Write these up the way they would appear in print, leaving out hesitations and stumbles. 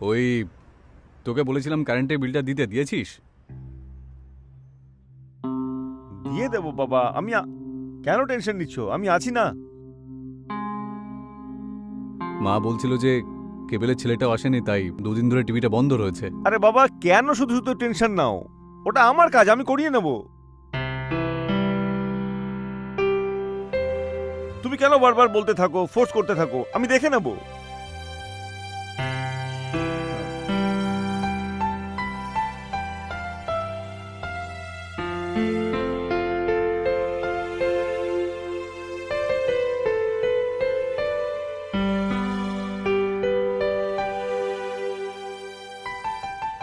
ওই তোকে বলেছিলাম কারেন্টের বিলটা দিয়েছিস? দিয়ে দেবো বাবা, কেন টেনশন নিচ্ছ? আমি আছি না। মা বলছিল যে কেবলের ছেলেটাও আসেনি, তাই দুদিন ধরে টিভিটা বন্ধ রয়েছে। আরে বাবা, কেন শুধু শুধু টেনশন নাও? ওটা আমার কাজ, আমি করিয়ে নেব। তুমি কেন বারবার বলতে থাকো, ফোর্স করতে থাকো? আমি দেখে নেব।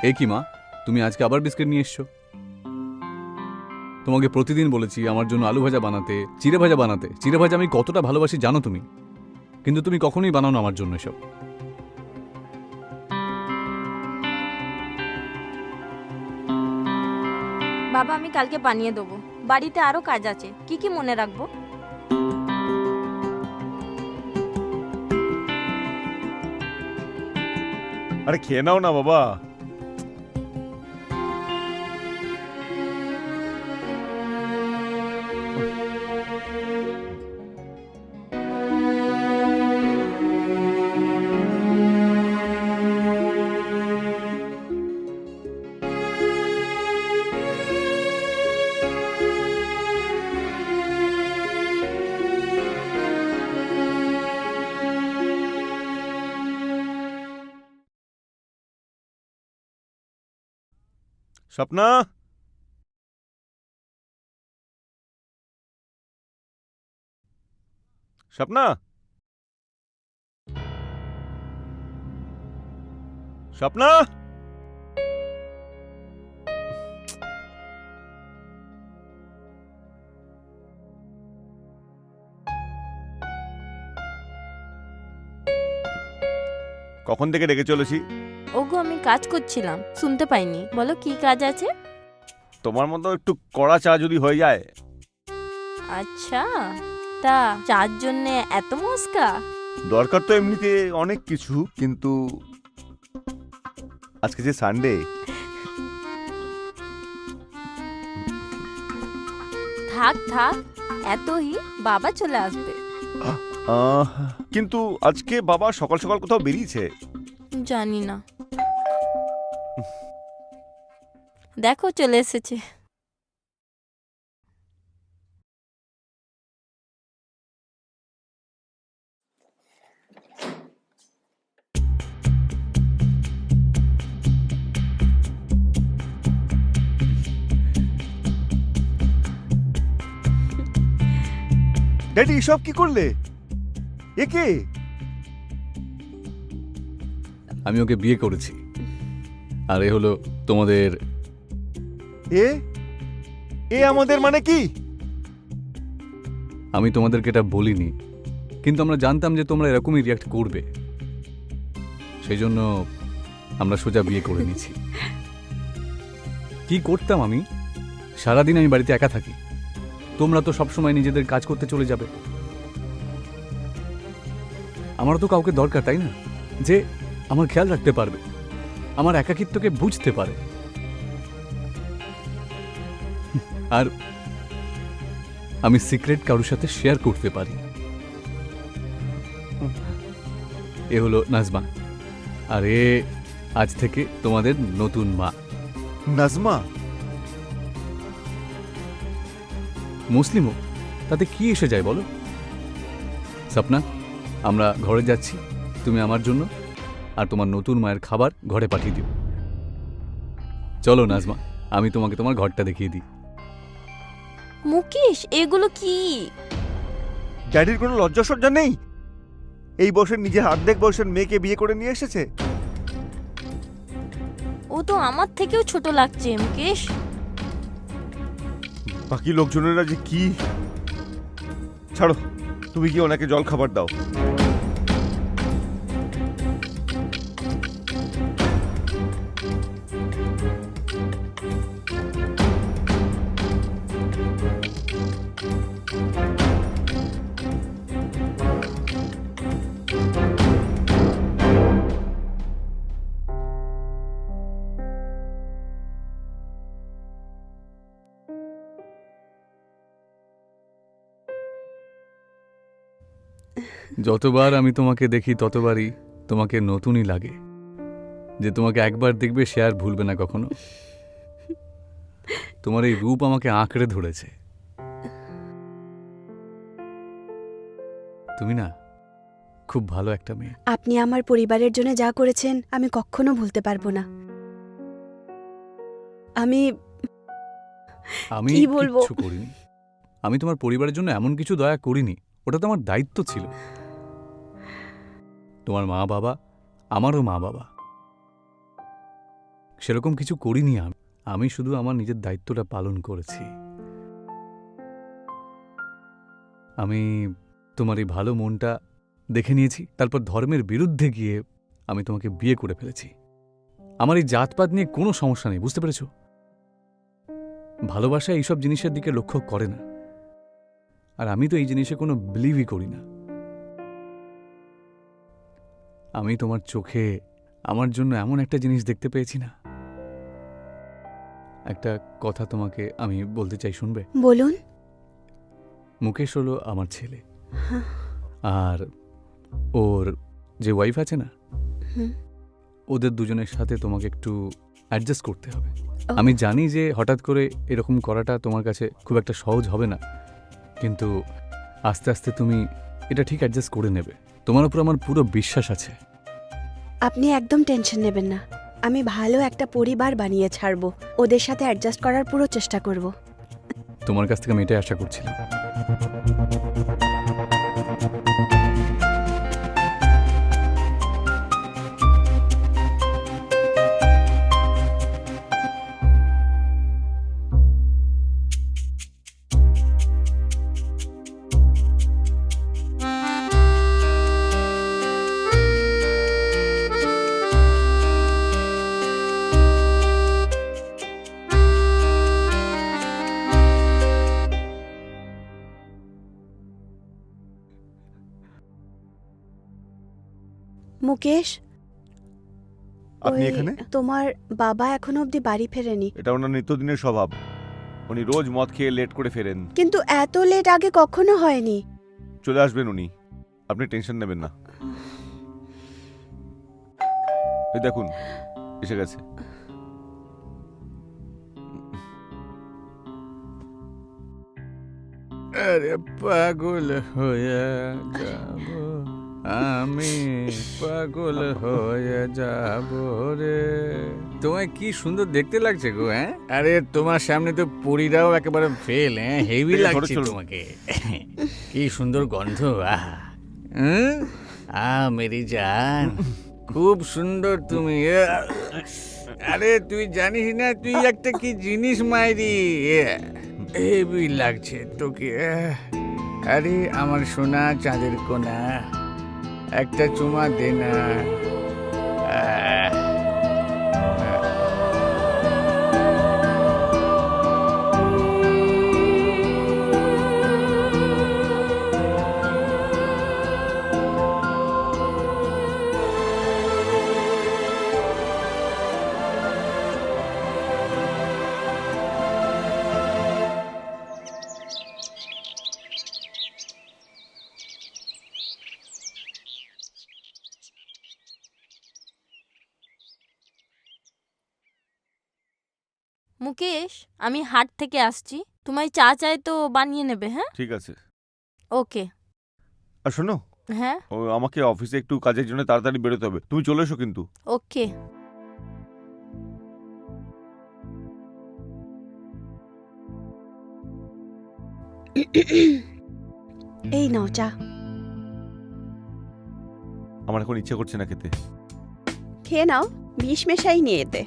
এ কি মা, তুমি আজকে আবার বিস্কিট নিয়ে এসছো? তোমাকে প্রতিদিন বলেছি আমার জন্য আলু ভাজা বানাতে, চিড়ে ভাজা বানাতে। চিড়ে ভাজা আমি কতটা ভালোবাসি জানো তুমি, কিন্তু তুমি কখনোই বানাও না আমার জন্য এসব। বাবা আমি কালকে বানিয়ে দেবো, বাড়িতে আরো কাজ আছে, কি কি মনে রাখবো? আরে খেয়ে নাও না বাবা। স্বপ্না, স্বপ্না, স্বপ্না। কখন থেকে ডেকে চলেছি? ওগো আমি কাজ করছিলাম, শুনতে পাইনি, বলো কি কাজ আছে? তোমার মতো একটু কড়া চা যদি হয়ে যায়। আচ্ছা, তা চার জন্য এত মস্কা? দরকার তো এমনিতে অনেক কিছু, কিন্তু আজকে যে সানডে। থাক থাক, এতই বাবা চলে আসবে। কিন্তু আজকে বাবা সকাল সকাল কোথাও বেরিয়েছে। জানি না, দেখো চলে এসেছে। ড্যাডি এসব কি করলে? একে? আমি ওকে বিয়ে করেছি, আর এ হলো তোমাদের। এ এ আমাদের মানে কি? আমি তোমাদেরকে এটা বলিনি, কিন্তু আমরা জানতাম যে তোমরা এরকমই রিয়াক্ট করবে, সেই জন্য আমরা সোজা বিয়ে করে নিয়েছি। কি করতাম আমি? সারাদিন আমি বাড়িতে একা থাকি, তোমরা তো সবসময় নিজেদের কাজ করতে চলে যাবে। আমার তো কাউকে দরকার, তাই না, যে আমার খেয়াল রাখতে পারবে, আমার একাকিত্বকে বুঝতে পারে। আর আমি সিক্রেট কারোর সাথে শেয়ার করতে পারি। এ হলো নাজমা, আর এ আজ থেকে তোমাদের নতুন মা। নাজমা? মুসলিমও, তাতে কি এসে যায় বলো? স্বপ্না, আমরা ঘরে যাচ্ছি, তুমি আমার জন্য আর তোমার নতুন মায়ের খাবার ঘরে পাঠিয়ে দিও। চলো নাজমা, আমি তোমাকে তোমার ঘরটা দেখিয়ে দিই। মুকেশ, এগুলো কি? ড্যাডির কোনো লজ্জা সজ্জা নেই? এই বয়সের, নিজের অর্ধেক বয়সের মেয়েকে বিয়ে করে নিয়ে এসেছে। ও তো আমার থেকেও ছোট লাগছে মুকেশ। বাকি লোকজনেরা যে কি। ছাড়ো, তুমি কি ওনাকে জল খাবার দাও। যতবার আমি তোমাকে দেখি ততবারই তোমাকে নতুনই লাগে, যে তোমাকে একবার দেখবে সে আর ভুলবে না কখনো। তোমার এই রূপ আমাকে আঁকড়ে ধরেছে। তুমি না খুব ভালো একটা মেয়ে। আপনি আমার পরিবারের জন্য যা করেছেন আমি কখনো ভুলতে পারবো না। আমি আমি কি বলবো? কিচ্ছু করিনি। আমি তোমার পরিবারের জন্য এমন কিছু দয়া করিনি, ওটা তো আমার দায়িত্ব ছিল। তোমার মা বাবা আমারও মা বাবা, সেরকম কিছু করিনি আমি। আমি শুধু আমার নিজের দায়িত্বটা পালন করেছি। আমি তোমার এই ভালো মনটা দেখে নিয়েছি, তারপর ধর্মের বিরুদ্ধে গিয়ে আমি তোমাকে বিয়ে করে ফেলেছি। আমার এই জাতপাত নিয়ে কোনো সমস্যা নেই, বুঝতে পেরেছ? ভালোবাসা এইসব জিনিসের দিকে লক্ষ্য করে না, আর আমি তো এই জিনিসে কোনো বিলিভই করি না। আমি তোমার চোখে আমার জন্য এমন একটা জিনিস দেখতে পেয়েছি না। একটা কথা তোমাকে আমি বলতে চাই, শুনবে? বলুন। মুকেশ হলো আমার ছেলে, আর ওর যে ওয়াইফ আছে না, হুম। ওদের দুজনের সাথে তোমাকে একটু অ্যাডজাস্ট করতে হবে। ও। আমি জানি যে হঠাৎ করে এরকম করাটা তোমার কাছে খুব একটা সহজ হবে না, কিন্তু আস্তে আস্তে তুমি এটা ঠিক অ্যাডজাস্ট করে নেবে। তোমার উপর আমার পুরো বিশ্বাস আছে। আপনি একদম টেনশন নেবেন না, আমি ভালো একটা পরিবার বানিয়ে ছাড়বো। ওদের সাথে অ্যাডজাস্ট করার পুরো চেষ্টা করব। তোমার কাছ থেকে আমি এটাই আশা করছিলাম। মুকেশ, আপনি ওই এখানে? তোমার বাবা এখনো অবধি বাড়ি ফেরেনি। এটা ওনার নিত্যদিনের স্বভাব। উনি রোজ মদ খেয়ে লেট করে ফেরেন। কিন্তু এত লেট আগে কখনো হয়নি। চলে আসবেন উনি, আপনি টেনশন নেবেন না। এই দেখুন এসে গেছে। আরে পাগল হয়ে যাব আমি, পাগল হয়ে যাব রে। তোমায় কি সুন্দর দেখতে লাগছে গো। হ্যাঁ, আরে তোমার সামনে তো পরীরাও একেবারে ফেল। হ্যাঁ, হেভি এই, লাগছে চলো। তোমাকে। কি সুন্দর গন্ধ। মেরি জান, খুব সুন্দর তুমি। আরে তুই জানিস না তুই একটা কি জিনিস মাইরি। হেভি লাগছে তোকে। আরে আমার সোনা চাঁদের কোনা, একটা চুমা দে না। মুকেশ, আমি হাট থেকে আসছি, তোমায় চা চাই তো বানিয়ে নেবে। হ্যাঁ, ঠিক আছে। ওকে। আর শোনো, হ্যাঁ, আমাকে অফিসে একটু কাজের জন্য তাড়াতাড়ি বেরোতে হবে, তুমি চলে এসো কিন্তু। ওকে। এই নাও চা। আমার এখন ইচ্ছে করছে না খেতে। খেয়ে নাও, বিষ মেশাই নিয়ে এতে।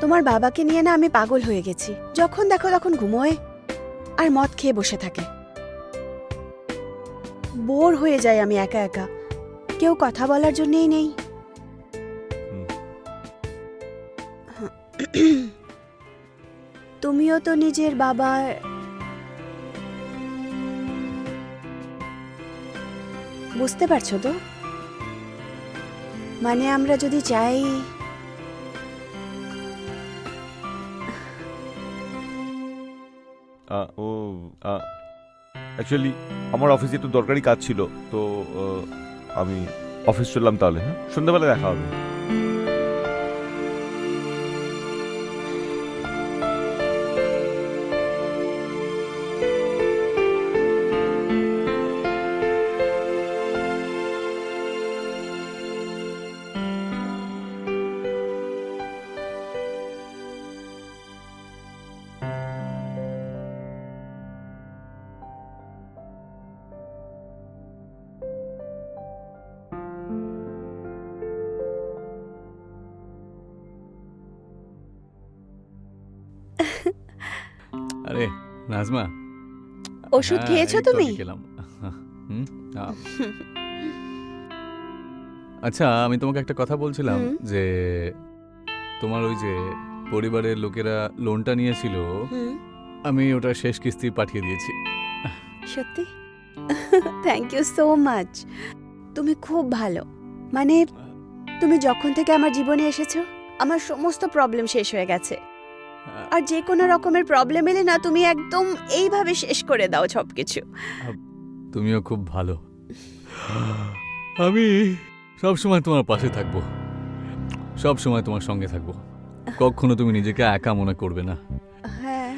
তোমার বাবাকে নিয়ে না আমি পাগল হয়ে গেছি। যখন দেখো তখন ঘুমোয় আর মদ খেয়ে বসে থাকে। বোর হয়ে যায় আমি একা একা, কেউ কথা বলার জন্যই নেই। তুমিও তো নিজের বাবার বুঝতে পারছো তো? মানে আমরা যদি চাই ও অ্যাকচুয়ালি আমার অফিসে একটু দরকারি কাজ ছিল, তো আমি অফিস চললাম তাহলে। হ্যাঁ, সন্ধ্যাবেলা দেখা হবে। আরে নাজমা, ওষুধ হ্যাঁ, খেয়েছো এই তো তুমি? আমি খেলাম। হুম, আহ। আচ্ছা, আমি তোমাকে একটা কথা বলছিলাম হুম। যে তোমার ওই যে পরিবারের লোকেরা লোনটা নিয়েছিল, হুম, আমি ওটা শেষ কিস্তি পাঠিয়ে দিয়েছি। সত্যি? Thank you so much. তুমি খুব ভালো। মানে তুমি যখন থেকে আমার জীবনে এসেছো, আমার সমস্ত প্রবলেম শেষ হয়ে গেছে। আর যে কোনো রকমের প্রবলেম এলে না, তুমি একদম এইভাবে শেষ করে দাও সবকিছু। তুমিও খুব ভালো। আমি সব সময় তোমার পাশে থাকবো, সব সময় তোমার সঙ্গে থাকবো। কখনো তুমি নিজেকে একা মনে করবে না। হ্যাঁ,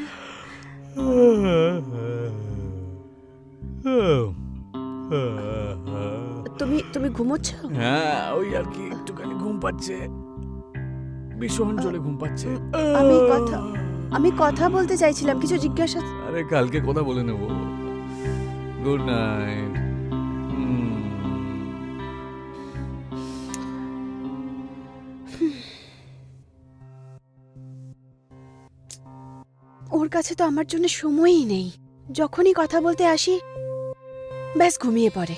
তুমি তুমি ঘুমোচ্ছ? হ্যাঁ, ওই আর কি, একটুখানি ঘুম পাচ্ছে, ভীষণ জোরে ঘুম পাচ্ছে। আমি কথা বলতে চাইছিলাম, কিছু জিজ্ঞাসা। আরে কালকে কথা বলে নেব। Good night. ওর কাছে তো আমার জন্য সময়ই নেই। যখনই কথা বলতে আসি, ব্যাস ঘুমিয়ে পড়ে।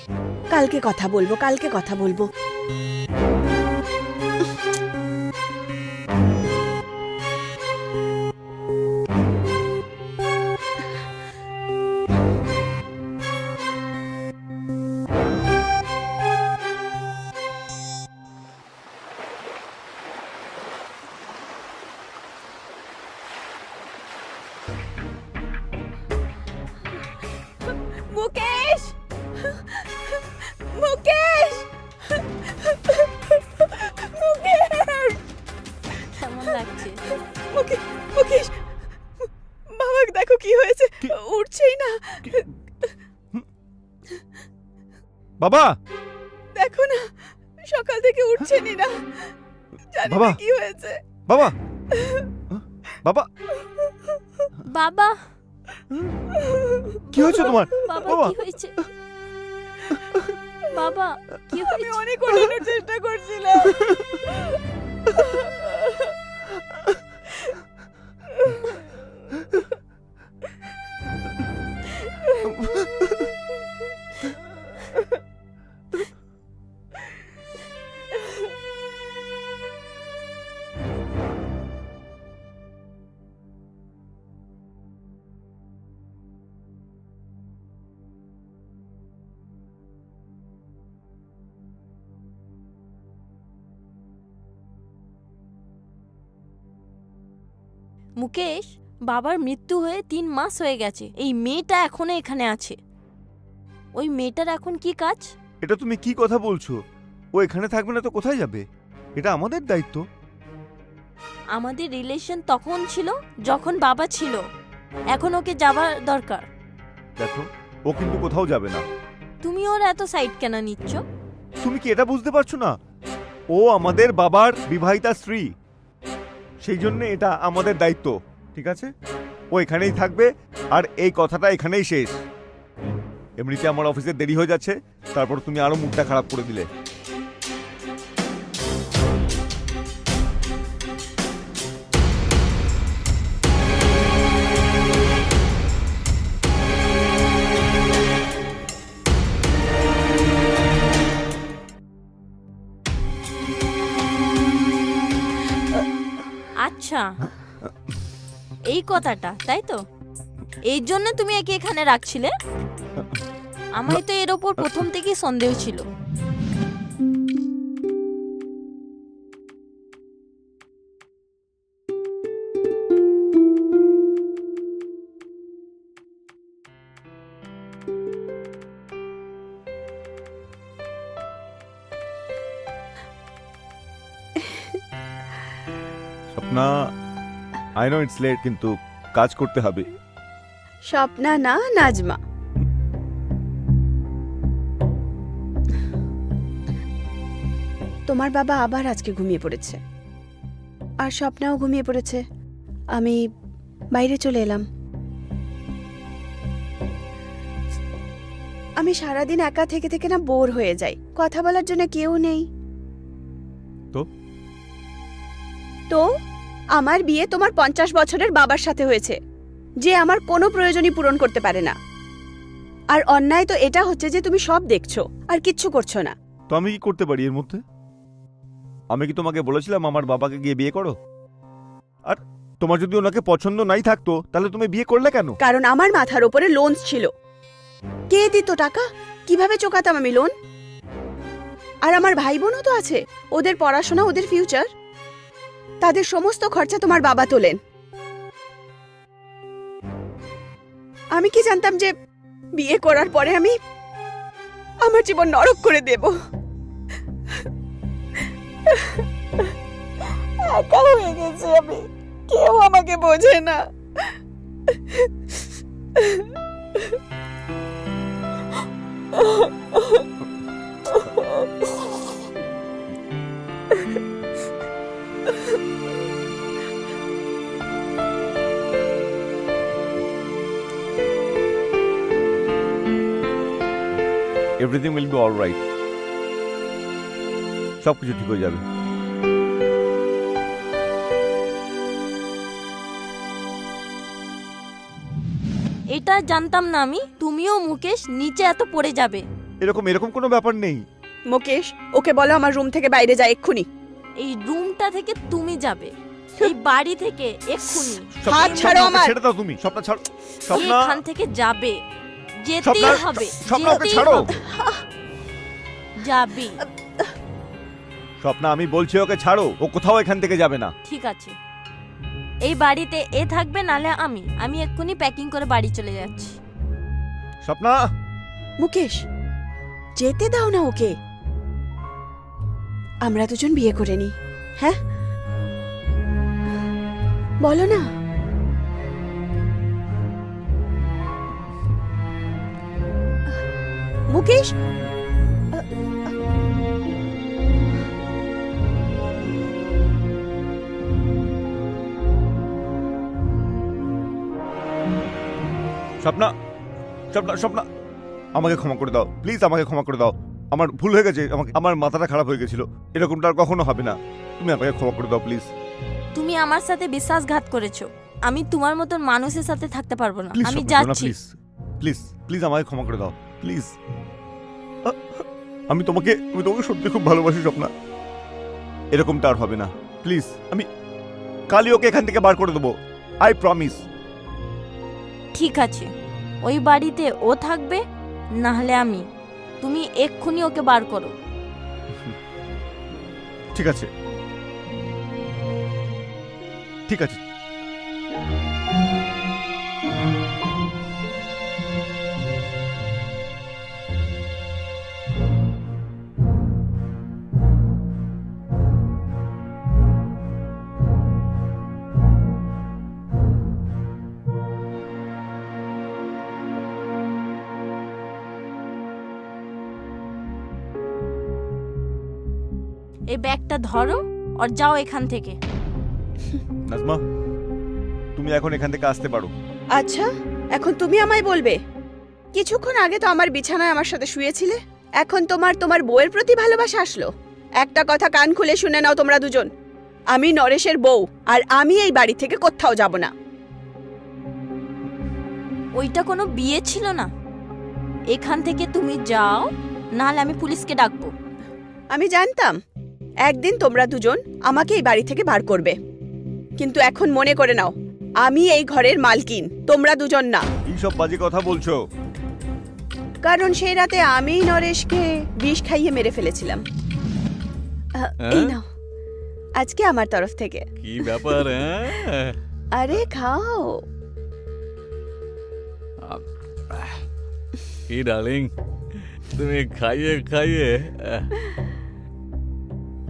কালকে কথা বলবো, কালকে কথা বলবো। মুকেশ, মুকেশ, মুকেশ, কেমন লাগছে? মুকেশ, বাবা দেখো কি হয়েছে, উঠছেই না। বাবা, দেখো না, সকাল থেকে উঠছেনই না। জানি বাবা। না কি হয়েছে। বাবা, বাবা, বাবা, কি হয়েছে তোমার? বাবা বাবা। কি হয়েছে? বাবা কি হয়েছে? অনেক ওঠানোর চেষ্টা করছিলাম। মুকেশ, বাবার মৃত্যু হয়ে 3 মাস হয়ে গেছে। এই মেয়েটা এখনো এখানে আছে। ওই মেয়েটার এখন কি কাজ? এটা তুমি কি কথা বলছো? ও এখানে থাকবে না তো কোথায় যাবে? এটা আমাদের দায়িত্ব। আমাদের রিলেশন তখন ছিল যখন বাবা ছিল, এখন ওকে যাবার দরকার। দেখো, ও কিন্তু কোথাও যাবে না। তুমি ওর এত সাইড কেন নিচ্ছ? তুমি কি এটা বুঝতে পারছো না? ও আমাদের বাবার বিবাহিতা স্ত্রী, সেই জন্য এটা আমাদের দায়িত্ব। ঠিক আছে, ও এখানেই থাকবে, আর এই কথাটা এখানেই শেষ। এমনিতে আমার অফিসে দেরি হয়ে যাচ্ছে, তারপর তুমি আরো মুখটা খারাপ করে দিলে। আচ্ছা, এই কথাটা তাই তো? এই জন্য তুমি একে এখানে রাখছিলে? আমার তো এর ওপর প্রথম থেকেই সন্দেহ ছিল। Swapna, I know it's late, কিন্তু কাজ করতে হবে। স্বপ্না না, নাজমা। তোমার বাবা আবার আজকে ঘুমিয়ে পড়েছে, আর স্বপ্নাও ঘুমিয়ে পড়েছে। আমি বাইরে চলে এলাম। আমি সারাদিন একা থেকে থেকে না বোর হয়ে যাই, কথা বলার জন্য কেউ নেই। তো? তো আমার বিয়ে তোমার 50 বছরের বাবার সাথে হয়েছে, যে আমার কোনো প্রয়োজনই পূরণ করতে পারে না। আর অন্যায় তো এটা হচ্ছে যে তুমি সব দেখছো আর কিচ্ছু করছো না। তো আমি কি করতে পারি এর মধ্যে? আমি কি তোমাকে বলেছিলাম আমার বাবাকে গিয়ে বিয়ে করো? আর তোমার যদি ওনাকে পছন্দ নাই থাকতো তাহলে তুমি বিয়ে করলে কেন? কারণ আমার মাথার ওপরে লোন ছিল। কে দিত টাকা? কিভাবে চোকাতাম আমি লোন? আর আমার ভাই বোনও তো আছে, ওদের পড়াশোনা, ওদের ফিউচার, তাদের সমস্ত খরচা তোমার বাবা তোলেন। আমি কি জানতাম যে বিয়ে করার পরে আমি আমার জীবন নরক করে দেব। একা হয়ে গেছি আমি, কেউ আমাকে বোঝে না। এভরিথিং উইল বি অলরাইট, সবকিছু ঠিক হয়ে যাবে। এটা জানতাম না আমি, তুমিও মুকেশ নিচে এত পড়ে যাবে। এরকম এরকম কোনো ব্যাপার নেই। মুকেশ, ওকে বলো আমার রুম থেকে বাইরে যায় এক্ষুনি। এই রুমটা থেকে তুমি যাবে, এই বাড়ি থেকে এক্ষুনি। হাত ছাড়ো আমার। ছেড়ে দাও তুমি, স্বপ্না ছাড়ো। স্বপ্না, এখান থেকে যাবে, যেতেই স্বপ্না, হবে, স্বপ্না ওকে যেতেই ছাড়ো। হবে। যাবি। স্বপ্না আমি বলছি ওকে ছাড়ো, ও কোথাও এখান থেকে যাবে না। ঠিক আছে, এই বাড়িতে এ থাকবে, নালে আমি এক্ষুনি প্যাকিং করে বাড়ি চলে যাচ্ছি। স্বপ্না, মুকেশ, যেতে দাও না ওকে। আমরা দুজন বিয়ে করে নি, হ্যাঁ? বলো না। মুকেশ, স্বপ্না, স্বপ্না, স্বপ্না, আমাকে ক্ষমা করে দাও প্লিজ, আমাকে ক্ষমা করে দাও। আমার ভুল হয়ে গেছে, আমার মাথাটা খারাপ হয়ে গেছিল। এরকমটা আর কখনো হবে না। তুমি আমাকে ক্ষমা করে দাও প্লিজ। তুমি আমার সাথে বিশ্বাসঘাত করেছো, আমি তোমার মতন মানুষের সাথে থাকতে পারবো না। প্লিজ আমি যাচ্ছি। প্লিজ প্লিজ প্লিজ আমাকে ক্ষমা করে দাও প্লিজ। আমি তোমাকে সত্যি খুব ভালোবাসি স্বপ্না। এরকমটা আর হবে না প্লিজ। আমি কালই ওকে এখান থেকে বার করে দেবো, আই প্রমিস। ঠিক আছে, ওই বাড়িতে ও থাকবে, না হলে আমি। তুমি এক্ষুনি ওকে বার করো। ঠিক আছে, ঠিক আছে। এই ব্যাগটা ধরো আর যাও এখান থেকে। নাজমা, তুমি এখন এখান থেকে আসতে পারো। আচ্ছা, এখন তুমি আমায় বলবে? কিছুক্ষণ আগে তো আমার বিছানায় আমার সাথে শুয়েছিলে, এখন তোমার বউয়ের প্রতি ভালোবাসা আসলো? একটা কথা কান খুলে শুনে নাও তোমরা দুজন, আমি নরেশের বউ, আর আমি এই বাড়ি থেকে কোথাও যাব না। ওইটা কোনো বিয়ে ছিল না। এখান থেকে তুমি যাও, নাহলে আমি পুলিশকে ডাকবো। আমি জানতাম একদিন তোমরা দুজন আমাকে এই বাড়ি থেকে বার করবে, কিন্তু এখন মনে করে নাও আমি এই ঘরের মালকিন, তোমরা দুজন না। এইসব বাজে কথা বলছো। কারণ সেই রাতে আমি নরেশকে বিষ খাইয়ে মেরে ফেলেছিলাম। এই নাও, আজকে আমার তরফ থেকে। কি ব্যাপার? আরে খাও। কি ডার্লিং, তুমি খাইয়ে খাইয়ে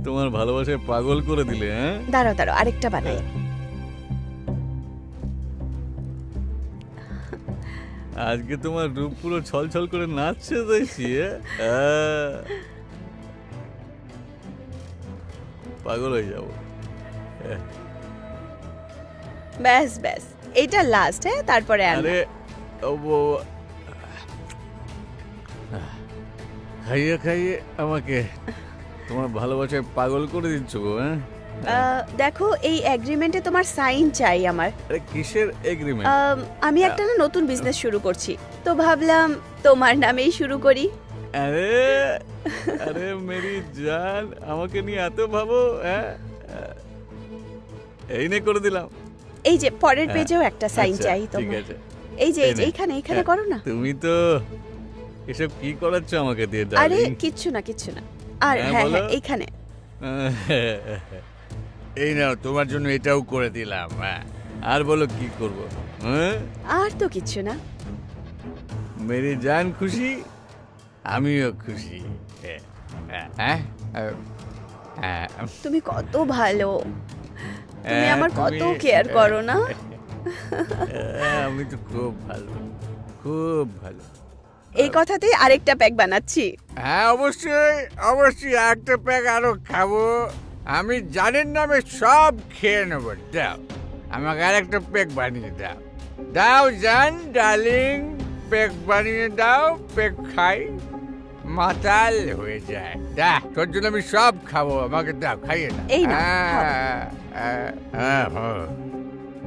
তোমার ভালোবাসায় পাগল করে দিলে, হ্যাঁ? দাঁড়াও দাঁড়াও, আরেকটা বানাই। আজকে তোমার রূপ পুরো ছলছল করে নাচছে দেখছি, হ্যাঁ? পাগল হয়ে যাবো। ব্যাস ব্যাস, এইটা লাস্ট, হ্যাঁ? তারপরে আর না। আরে খাইয়ে খাইয়ে আমাকে তোমার ভালোবাসায় পাগল করে দিচ্ছ গো, হ্যাঁ? দেখো, এই এগ্রিমেন্টে তোমার সাইন চাই আমার। আরে কিসের এগ্রিমেন্ট? আমি একটা না নতুন বিজনেস শুরু করছি, তো ভাবলাম তোমার নামেই শুরু করি। আরে আরে মেরি জান, আমাকে নিয়ে এত ভাবো, হ্যাঁ? এই নে করে দিলাম। এই যে পরের হ্যাঁ, পেজেও একটা সাইন আচ্ছা, চাই ঠিক তোমার। আছে। এই যে এই নে। এইখানে এইখানে হ্যাঁ, করো না। তুমি তো এসব কি করাচ্ছ আমাকে দিয়ে, আরে ডার্লিং? কিচ্ছু না কিচ্ছু না। আর হ্যাঁ, হ্যাঁ হ্যাঁ, বলো। এইখানে। এই নাও, তোমার জন্য এটাও করে দিলাম, হ্যাঁ। আর বলো কি করব, হ্যাঁ? আর তো কিচ্ছু না। মেরি জান খুশি, আমিও খুশি, হ্যাঁ, হ্যাঁ, হ্যাঁ, তুমি কত ভালো, তুমি হ্যাঁ, আমার কত তুমি- কেয়ার করো না। হ্যাঁ, আমি তো খুব ভালো, খুব ভালো। এই কথাতেই আরেকটা প্যাক বানাচ্ছি। হ্যাঁ, অবশ্যই অবশ্যই একটা প্যাক আরো খাবো। আমি জানেন না, আমি সব খেয়ে নেবো। দাও, আমাকে আর একটা প্যাক বানিয়ে দাও। দাও জান ডার্লিং, প্যাক বানিয়ে দাও, প্যাক খাই, মাতাল হয়ে যায়। দা, তোর জন্য আমি সব খাবো, আমাকে দাও, খাইয়ে দাও। এই নাও, খাও।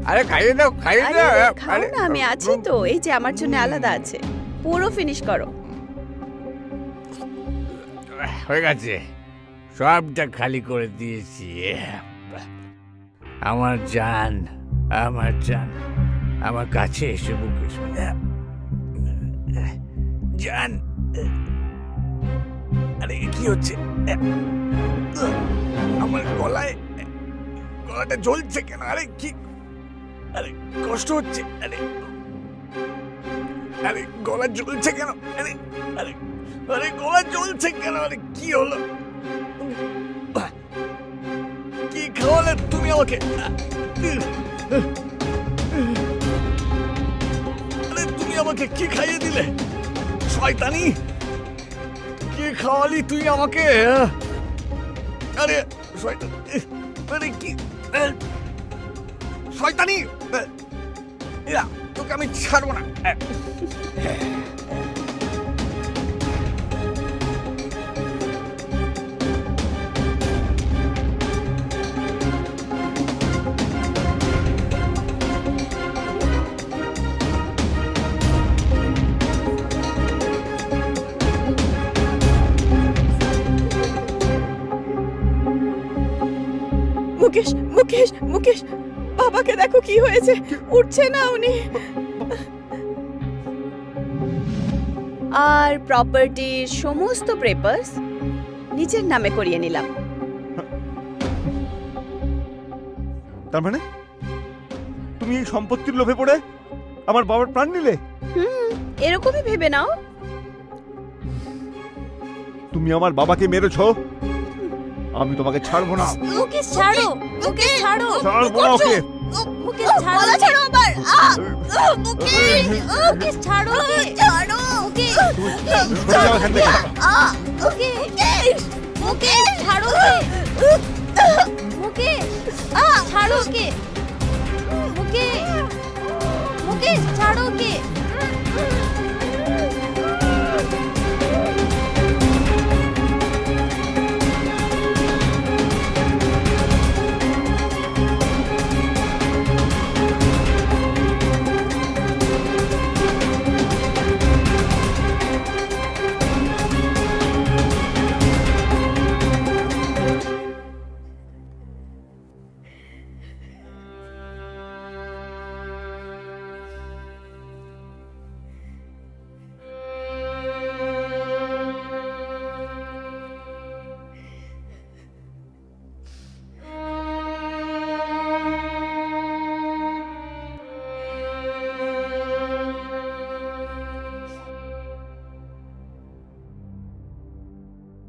আরে খাইয়ে দাও, খাইয়ে আরে দাও। আরে, খাও না, আমি আছি তো। এই যে আমার জন্য আলাদা আছে, পুরো ফিনিশ করো। হয়ে গেছে, সবটা খালি করে দিয়েছি। আমার জান, আমার জান, আমার কাছে এসে বুকে জান। আরে কি হচ্ছে? আমার গলাটা জ্বলছে কেন? আরে কি, আরে কষ্ট হচ্ছে। আরে আরে গলা জ্বলছে কেন? আরে আরে আরে গলা জ্বলছে কেন? আরে কি হলো? কি খাওয়ালে তুমি আমাকে? আরে তুমি আমাকে কি খাইয়ে দিলে? শয়তানি, কি খাওয়ালি তুই আমাকে? আরে শয়তানি, আরে কি শয়তানি, তোকে আমি ছাড়বো না। মুকেশ মুকেশ মুকেশ, বাবাকে দেখো কি হয়েছে, উঠছে না উনি। আর প্রপার্টির সমস্ত পেপারস নিজের নামে করিয়ে নিলাম। তার মানে তুমি এই সম্পত্তির লোভে পড়ে আমার বাবার প্রাণ নিলে? এরকমই ভেবে নাও। তুমি আমার বাবাকে মেরেছো, আমি তোমাকে ছাড়বো না। মুকেশ ছাড়ো, মুকেশ ছাড়ো, ছাড়বো না ওকে। মুকেশ ছাড়ো, ছাড়ো আবার। মুকেশ, মুকেশ ছাড়ো, ছাড়ো মুকেশ। সরে যাও এখান থেকে। মুকেশ, মুকেশ ছাড়ো, মুকেশ ছাড়ো, মুকেশ।